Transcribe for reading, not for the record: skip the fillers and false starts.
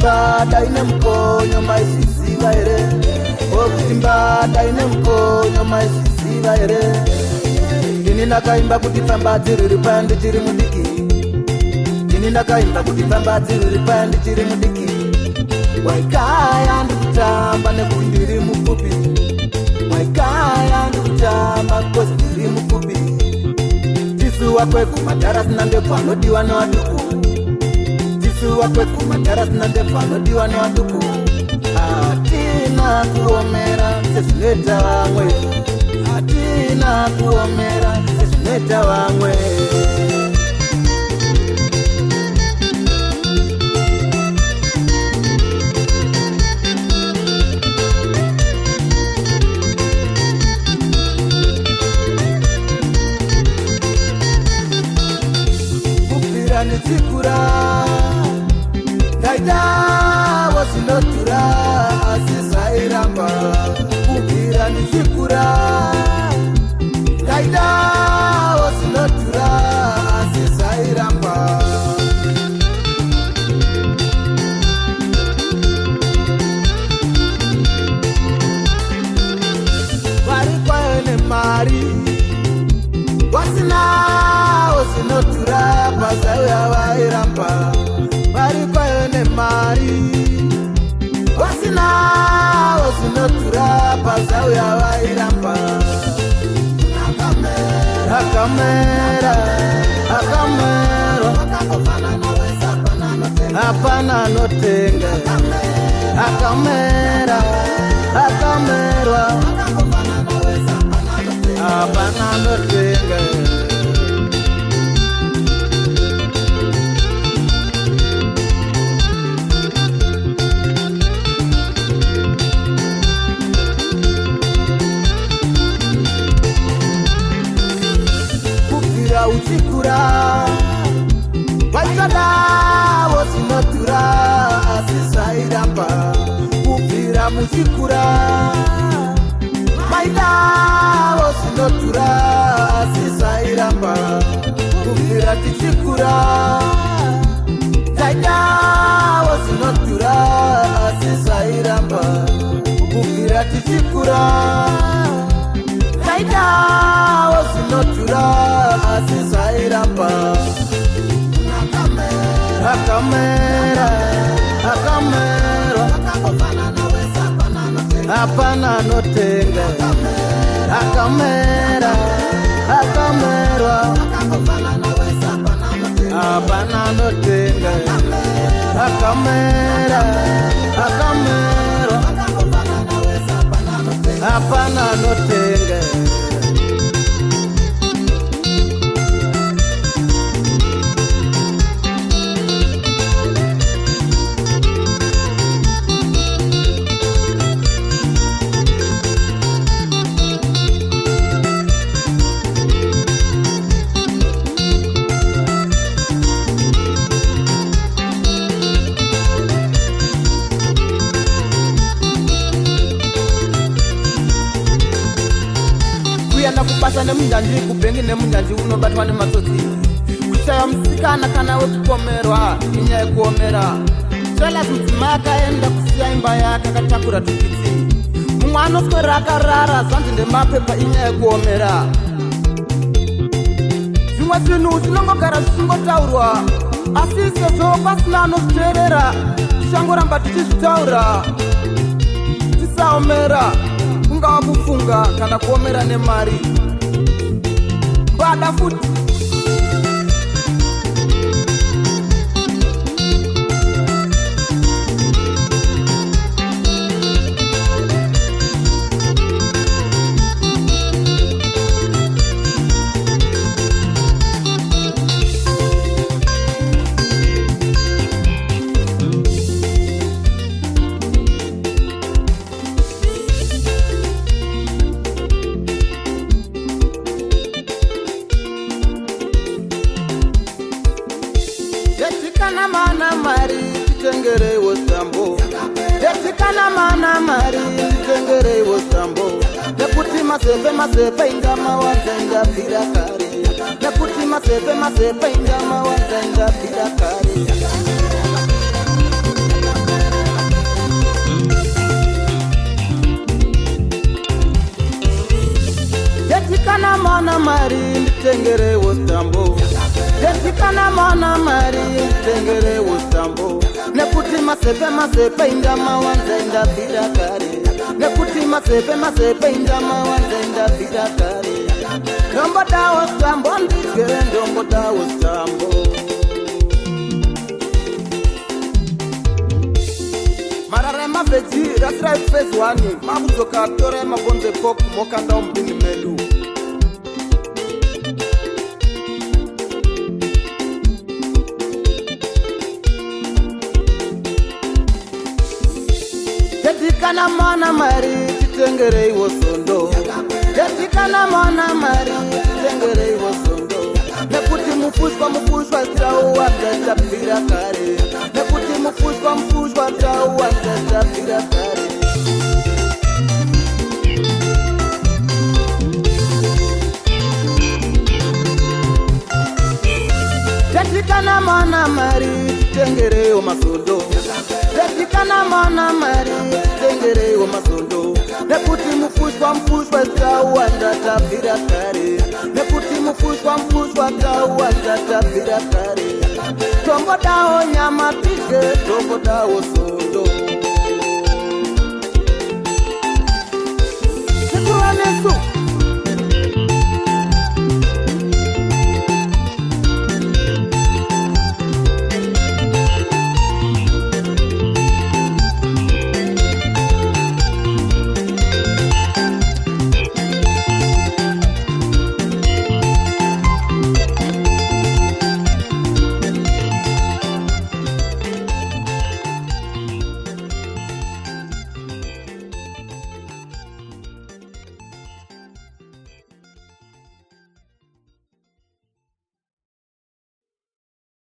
mbada ine mkonyo maisiziva ere, okuti mbada ine mkonyo maisiziva ere. Ini nakaimba kuti pamba dziri pandi chiri mudiki, ini nakaimba kuti pamba dziri pandi chiri mudiki. Waikaya ndikutamba nekuti ndiri mufupi, waikaya ndikutamba kozi ndiri mufupi. Tisu wakwe kumadhara sina ndefu anodiwa newaduku, tisu wakwe kumadhara sina ndefu anodiwa newaduku. Hatina kuomera sezvinoita vamwe, hatina kuomera sezvinoita vamwe. Nichikura ndaita wasinotura asisairamba. Kubira nichikura ndaita wasinotura asisairamba. Vari kwayo nemari wasina wasinotura pasauya vairamba. Vari kwayo nemari wasina wasinotura pasauya vairamba. Akamera akamera hapana notenga. Akamera akamerwa hapana notenga. Uchikura waikada wasinotura asisairamba. Kubira muchikura waida wasinotura asisairamba. Kubira tichikura taida wasinotura asisairamba. Kubira tichikura taida wasinotura asisairamba. Akamera akamera hapana notenga. Akamera akamerwa hapana notenga. Akamera akamerwa hapana notenga. Nakupasa nemunjanji kubengi nemunjanji unobatwa nematsotsi. Kushaya musikana kana wekupomerwa inyaya yekuomera. Zvalazi mudzimai akaenda kusiya imba yake akatakura tukitsi. Mumwe anoswera akarara zvanzi ndemapepa inyaya yekuomera. Zvimwe zvinhu zvinongogara zvichingotaurwa asi sezvo pasina anozviteerera tichangoramba tichizvitaura. Tisaomera, kungava kufunga kana kuomera nemari. Mbada futi Detikana mana mari titengere wosambo. Detikana mana mari titengere wosambo. Nekuti masepe ingama wanzenda pira kare. Nekuti masepe ingama wanzenda pira kare. mari nditengerewo stambo. Tetikana mana mari nditengerewo stambo. Nekuti masepe indama wanza indabvira kare. Nekuti masepe indama wanza indabvira kare. Ndombodawo stambo ndike ndombodawo stambo. Marare maveji rasira phase 1 makuzoka tore mabonze pok mokanda umbini medu. Tetikana mana mari titengere iwo sondo. Tetikana mana mari titengere iwo sondo. Nekuti mufushwa trau wandabvira kare. Nekuti mufushwa trau wandabvira kare. Tetikana mana mari titengerewo masondo. Tetikana mana mari titengerewo masondo. Nekuti mufushwa trau wandabvira kare. Nekuti mufushwa trau wandabvira kare. Tombodawo nyama tike tombodawo sondo. Sikuranesu